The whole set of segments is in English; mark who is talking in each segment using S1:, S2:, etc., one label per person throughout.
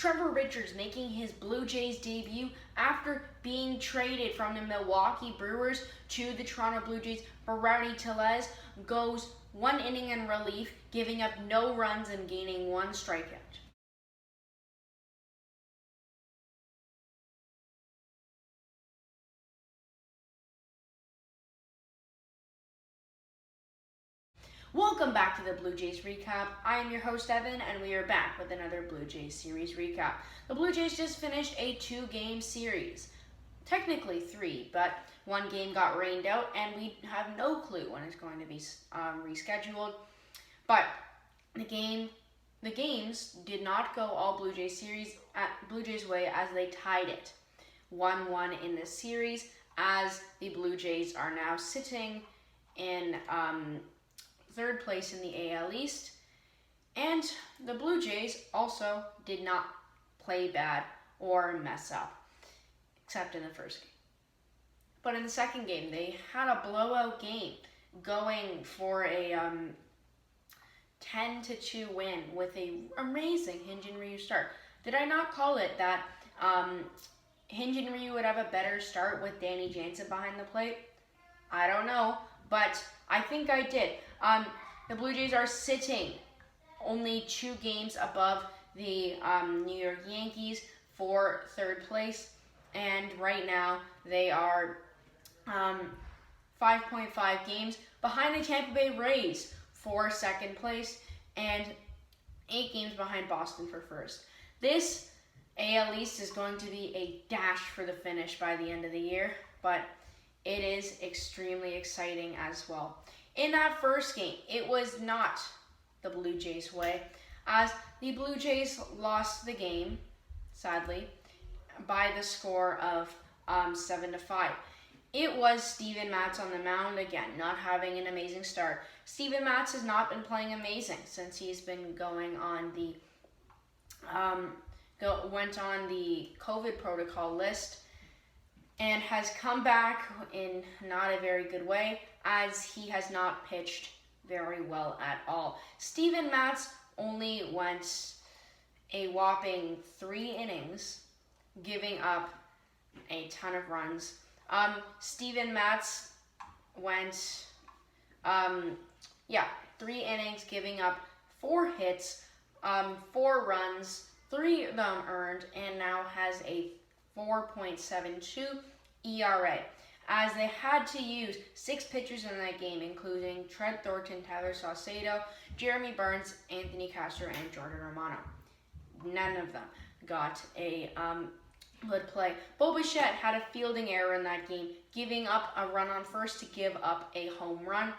S1: Trevor Richards making his Blue Jays debut after being traded from the Milwaukee Brewers to the Toronto Blue Jays. Rowdy Tellez goes 1 inning in relief, giving up no runs and gaining 1 strikeout. Welcome back to the Blue Jays recap. I am your host Evan, and we are back with another Blue Jays series recap. The Blue Jays just finished a 2-game series. Technically 3, but 1 game got rained out, and we have no clue when it's going to be rescheduled. But the games did not go all Blue Jays way, as they tied it 1-1 in this series, as the Blue Jays are now sitting in 3rd place in the AL East, and the Blue Jays also did not play bad or mess up, except in the first game. But in the second game, they had a blowout game, going for a 10-2 win with a amazing Hyun-Jin Ryu start. Did I not call it that Hyun-Jin Ryu would have a better start with Danny Jansen behind the plate? I don't know, but I think I did. The Blue Jays are sitting only 2 games above the New York Yankees for 3rd place, and right now they are 5.5 games behind the Tampa Bay Rays for 2nd place, and 8 games behind Boston for 1st. This AL East is going to be a dash for the finish by the end of the year, but it is extremely exciting as well. In that first game, it was not the Blue Jays' way, as the Blue Jays lost the game, sadly, by the score of 7-5. It was Steven Matz on the mound again, not having an amazing start. Steven Matz has not been playing amazing since he's been going on the went on the COVID protocol list, and has come back in not a very good way, as he has not pitched very well at all. Steven Matz only went a whopping 3 innings, giving up a ton of runs. Steven Matz went 3 innings, giving up 4 hits, 4 runs, 3 of them earned, and now has a 4.72 ERA, as they had to use 6 pitchers in that game, including Trent Thornton, Tyler Saucedo, Jeremy Burns, Anthony Castro, and Jordan Romano. None of them got a good play. Bo Bichette had a fielding error in that game, giving up a run on first to give up a home run,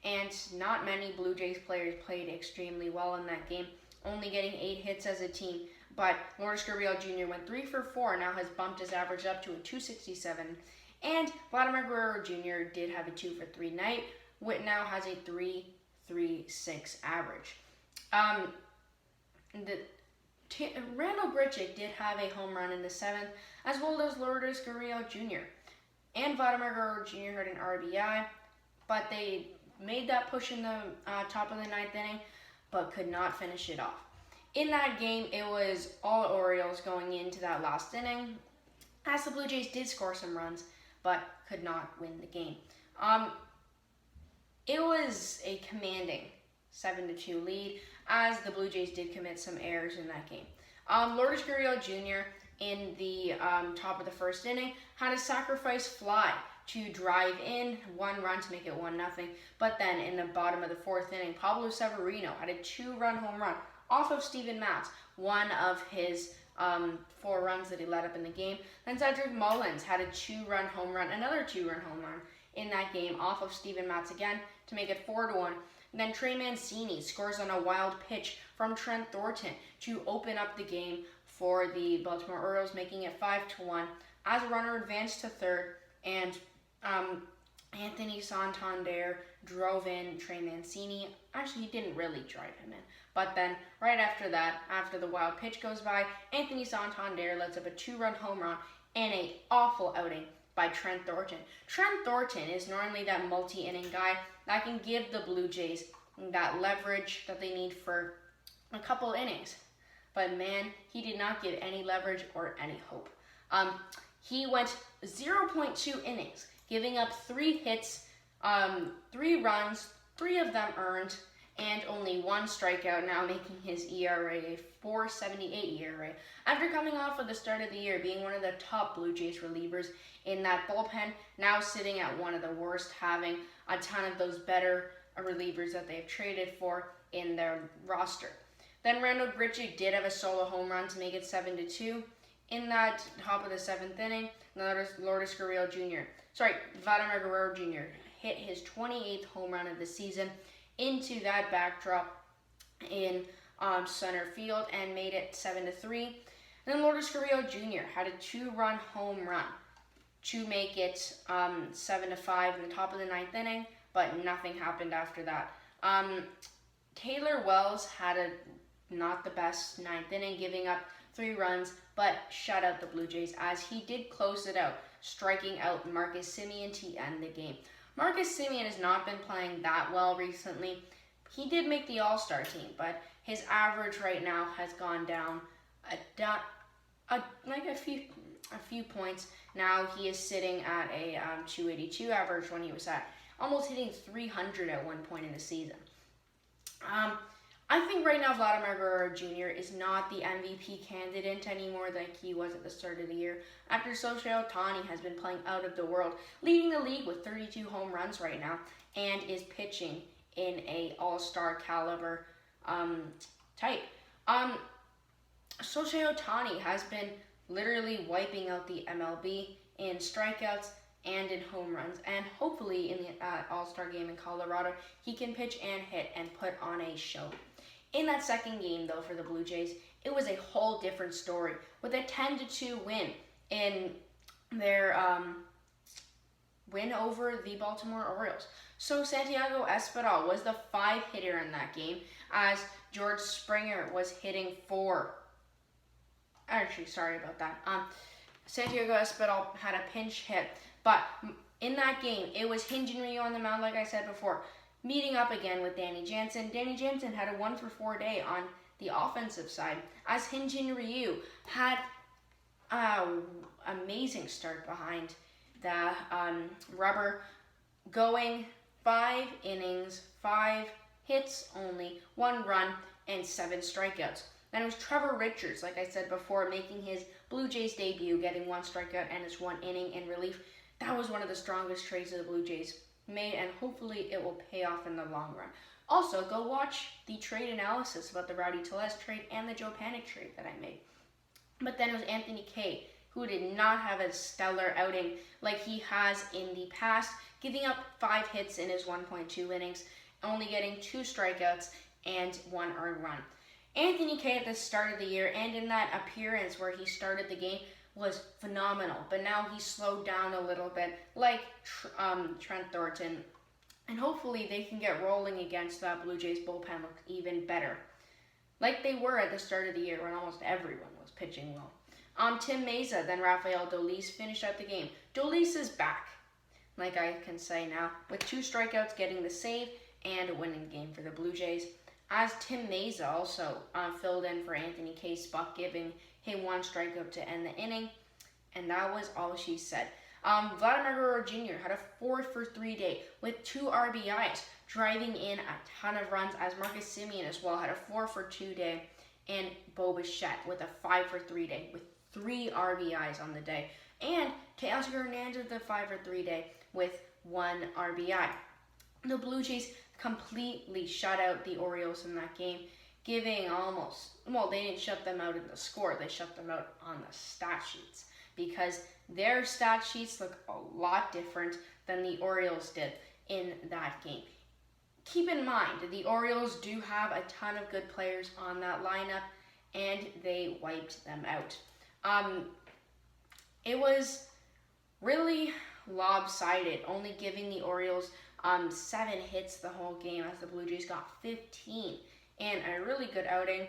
S1: and not many Blue Jays players played extremely well in that game, only getting 8 hits as a team. But Lourdes Gurriel Jr. went 3 for 4, now has bumped his average up to a 267. And Vladimir Guerrero Jr. did have a 2 for 3 night, which now has a 3.36 average. Randall Richie did have a home run in the 7th, as well as Lourdes Gurriel Jr. And Vladimir Guerrero Jr. had an RBI, but they made that push in the top of the 9th inning, but could not finish it off. In that game, it was all Orioles going into that last inning, as the Blue Jays did score some runs, but could not win the game. It was a commanding 7-2 lead, as the Blue Jays did commit some errors in that game. Lourdes Gurriel Jr. in the top of the 1st inning had a sacrifice fly to drive in 1 run to make it 1-0, but then in the bottom of the 4th inning, Pablo Severino had a 2-run home run off of Steven Matz, one of his 4 runs that he let up in the game. Then Cedric Mullins had a 2-run home run, another 2-run home run in that game off of Steven Matz again to make it 4-1. And then Trey Mancini scores on a wild pitch from Trent Thornton to open up the game for the Baltimore Orioles, making it 5-1 as a runner advanced to 3rd, and Anthony Santander drove in Trey Mancini. Actually, he didn't really drive him in. But then, right after that, after the wild pitch goes by, Anthony Santander lets up a 2-run home run and an awful outing by Trent Thornton. Trent Thornton is normally that multi-inning guy that can give the Blue Jays that leverage that they need for a couple innings. but man, he did not give any leverage or any hope. He went 0.2 innings, giving up 3 hits, 3 runs, 3 of them earned, and only 1 strikeout, now making his ERA a 4.78 ERA. After coming off of the start of the year being one of the top Blue Jays relievers in that bullpen, now sitting at one of the worst, having a ton of those better relievers that they've traded for in their roster. Then Randall Richie did have a solo home run to make it 7-2. In that top of the 7th inning, Lourdes Gurriel Jr. Vladimir Guerrero Jr. hit his 28th home run of the season into that backdrop in center field and made it 7-3. Then Lourdes Gurriel Jr. had a 2-run home run to make it 7-5 in the top of the 9th inning, but nothing happened after that. Taylor Wells had not the best 9th inning, giving up 3 runs, but shut out the Blue Jays as he did close it out, striking out Marcus Semien to end the game. Marcus Semien has not been playing that well recently. He did make the All-Star team, but his average right now has gone down a few points. Now he is sitting at a 282 average when he was at almost hitting 300 at one point in the season. I think right now Vladimir Guerrero Jr. is not the MVP candidate anymore like he was at the start of the year, after Shohei Ohtani has been playing out of the world, leading the league with 32 home runs right now, and is pitching in a all-star caliber type. Shohei Ohtani has been literally wiping out the MLB in strikeouts and in home runs, and hopefully in the all-star game in Colorado, he can pitch and hit and put on a show. In that second game, though, for the Blue Jays, it was a whole different story, with a 10-2 win in their win over the Baltimore Orioles. So Santiago Espinal was the 5-hitter in that game, as George Springer was hitting 4. Actually, sorry about that. Santiago Espinal had a pinch hit, but in that game, it was Hyun-Jin Ryu on the mound, like I said before, meeting up again with Danny Jansen. Danny Jansen had a 1-for-4 day on the offensive side, as Hyun-Jin Ryu had an amazing start behind the rubber, going 5 innings, 5 hits only, 1 run, and 7 strikeouts. Then it was Trevor Richards, like I said before, making his Blue Jays debut, getting 1 strikeout and his 1 inning in relief. That was one of the strongest trades of the Blue Jays made, and hopefully it will pay off in the long run. Also, go watch the trade analysis about the Rowdy Tellez trade and the Joe Panik trade that I made. But then it was Anthony Kay, who did not have a stellar outing like he has in the past, giving up 5 hits in his 1.2 innings, only getting 2 strikeouts and 1 earned run. Anthony Kay at the start of the year and in that appearance where he started the game was phenomenal, but now he's slowed down a little bit, like Trent Thornton, and hopefully they can get rolling against that Blue Jays bullpen look even better, like they were at the start of the year when almost everyone was pitching well. Tim Meza, then Rafael Dolis finished out the game. Dolis is back, like I can say now, with 2 strikeouts, getting the save and a winning game for the Blue Jays, as Tim Meza also filled in for Anthony Kay's spot, giving him 1 strikeout to end the inning, and that was all she said. Vladimir Guerrero Jr. had a 4-for-3 day with 2 RBIs, driving in a ton of runs, as Marcus Semien as well had a 4-for-2 day, and Bo Bichette with a 5-for-3 day with 3 RBIs on the day, and Teoscar Hernandez the 5-for-3 day with 1 RBI. The Blue Jays completely shut out the Orioles in that game, giving they didn't shut them out in the score, they shut them out on the stat sheets, because their stat sheets look a lot different than the Orioles did in that game. Keep in mind, the Orioles do have a ton of good players on that lineup, and they wiped them out. It was really lopsided, only giving the Orioles 7 hits the whole game, as the Blue Jays got 15. And a really good outing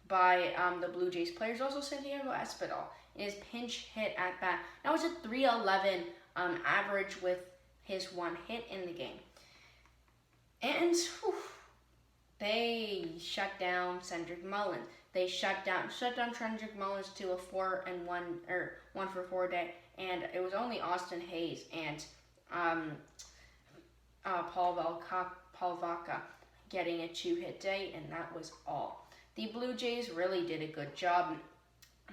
S1: by the Blue Jays players. Also, Santiago Espinal in his pinch hit at bat. That was a 3.11 average with his 1 hit in the game. And they shut down Cedric Mullins. They shut down Trent Mullins to a 1-for-4 day, and it was only Austin Hayes and Paul Vaca getting a 2-hit day, and that was all. The Blue Jays really did a good job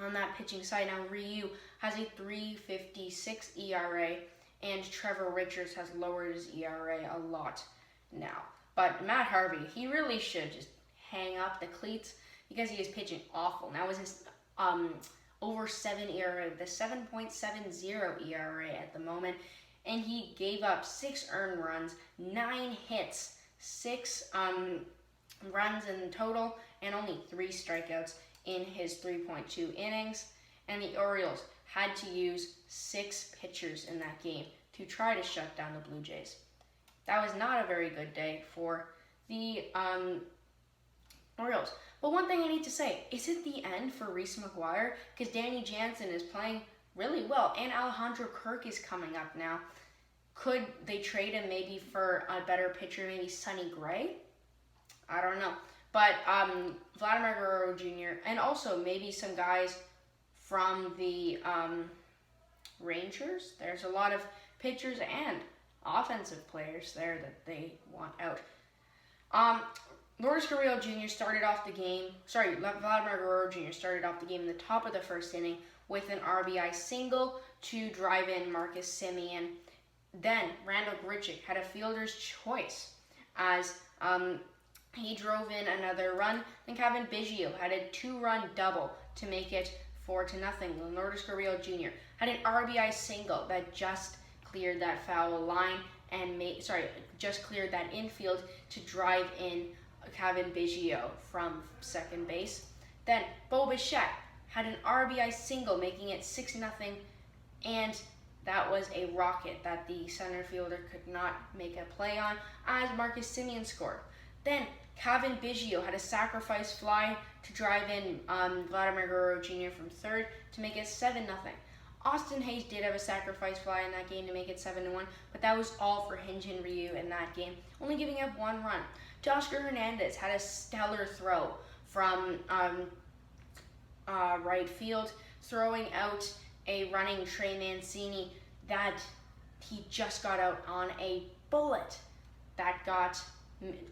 S1: on that pitching side. Now Ryu has a 3.56 ERA, and Trevor Richards has lowered his ERA a lot now. But Matt Harvey, he really should just hang up the cleats because he is pitching awful. Now is his over 7 ERA, the 7.70 ERA at the moment, and he gave up 6 earned runs, 9 hits, 6 runs in total, and only 3 strikeouts in his 3.2 innings. And the Orioles had to use 6 pitchers in that game to try to shut down the Blue Jays. That was not a very good day for the Orioles. But one thing I need to say, is it the end for Reese McGuire? Because Danny Jansen is playing really well, and Alejandro Kirk is coming up now. Could they trade him maybe for a better pitcher, maybe Sonny Gray? I don't know. But Vladimir Guerrero Jr. and also maybe some guys from the Rangers. There's a lot of pitchers and offensive players there that they want out. Vladimir Guerrero Jr. started off the game in the top of the first inning with an RBI single to drive in Marcus Semien. Then Randall Richie had a fielder's choice as he drove in another run. Then Kevin Biggio had a 2-run double to make it 4-0. Lourdes Gurriel Jr. had an RBI single that just cleared that foul line and just cleared that infield to drive in Kevin Biggio from second base. Then Bo Bichette had an RBI single, making it 6-0, and that was a rocket that the center fielder could not make a play on as Marcus Semien scored. Then Kevin Biggio had a sacrifice fly to drive in Vladimir Guerrero Jr. from third to make it 7-0. Austin Hayes did have a sacrifice fly in that game to make it 7-1, but that was all for Hyun-Jin Ryu in that game, only giving up 1 run. Teoscar Hernandez had a stellar throw from right field, throwing out a running Trey Mancini that he just got out on a bullet that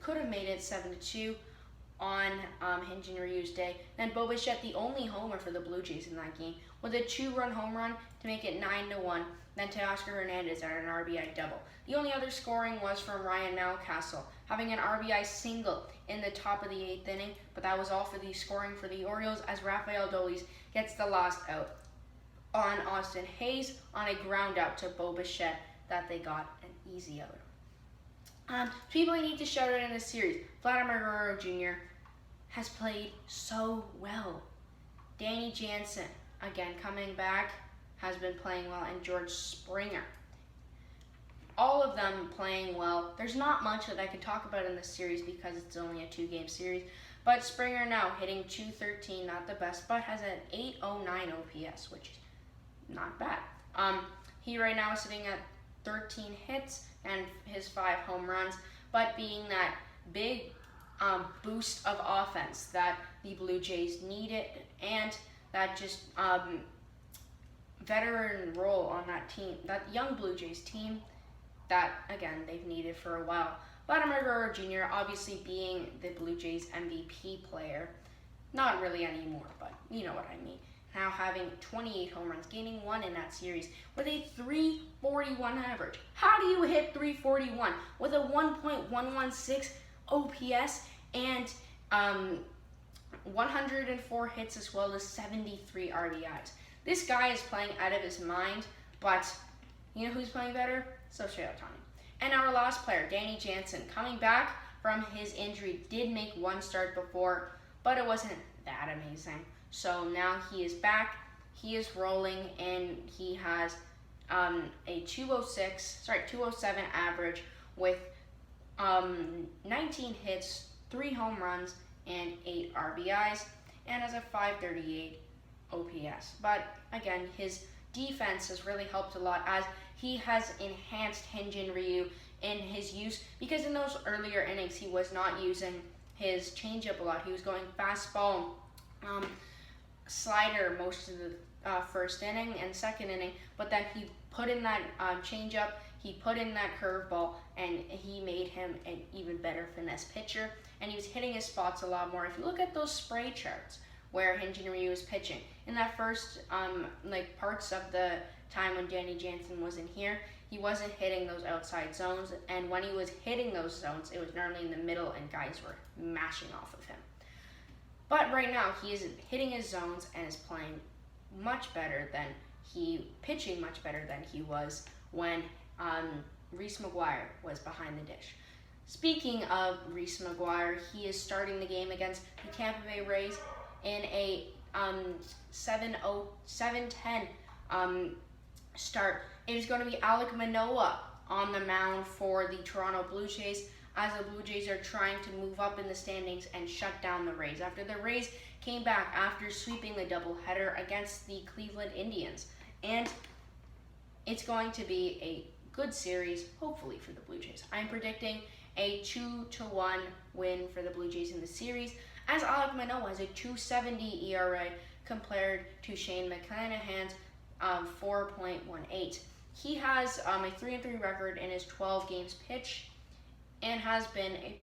S1: could have made it 7-2 on Hyun-Jin Ryu's day. Then Bo Bichette, the only homer for the Blue Jays in that game, with a 2-run home run to make it 9-1. Then Teoscar Hernandez had an RBI double. The only other scoring was from Ryan Mountcastle, having an RBI single in the top of the 8th inning, but that was all for the scoring for the Orioles as Rafael Dolis gets the last out on Austin Hayes on a ground out to Bo Bichette that they got an easy out. People I need to shout out in this series, Vladimir Guerrero Jr. has played so well. Danny Jansen, again coming back, has been playing well, and George Springer. All of them playing well. There's not much that I can talk about in this series because it's only a 2-game series, but Springer now hitting .213, not the best, but has an .809 OPS, which is not bad. He right now is sitting at 13 hits and his 5 home runs, but being that big boost of offense that the Blue Jays needed, and that just veteran role on that team, that young Blue Jays team that, again, they've needed for a while. Vladimir Guerrero Jr. obviously being the Blue Jays MVP player, not really anymore, but you know what I mean. Now having 28 home runs, gaining 1 in that series with a .341 average. How do you hit .341 with a 1.116 OPS and 104 hits as well as 73 RBIs? This guy is playing out of his mind, but you know who's playing better? Shohei Ohtani. And our last player, Danny Jansen, coming back from his injury, did make 1 start before, but it wasn't that amazing. So now he is back, he is rolling, and he has a 207 average with 19 hits, 3 home runs, and 8 RBIs, and has a .538 OPS. But again, his defense has really helped a lot as he has enhanced Hyun-Jin Ryu in his use, because in those earlier innings he was not using his changeup a lot. He was going fastball slider most of the first inning and second inning, but then he put in that changeup, he put in that curveball, and he made him an even better finesse pitcher, and he was hitting his spots a lot more. If you look at those spray charts where Hyun-Jin Ryu was pitching, in that first parts of the time when Danny Jansen wasn't here, he wasn't hitting those outside zones, and when he was hitting those zones, it was normally in the middle and guys were mashing off of him. But right now, he is hitting his zones and is playing much better than pitching much better than he was when Reese McGuire was behind the dish. Speaking of Reese McGuire, he is starting the game against the Tampa Bay Rays in a 7-10 start. It is going to be Alek Manoah on the mound for the Toronto Blue Jays, as the Blue Jays are trying to move up in the standings and shut down the Rays after the Rays came back after sweeping the doubleheader against the Cleveland Indians. And it's going to be a good series, hopefully, for the Blue Jays. I'm predicting a 2-1 win for the Blue Jays in the series, as Alek Manoah has a 2.70 ERA compared to Shane McClanahan's 4.18. He has a 3-3 record in his 12 games pitched and has been a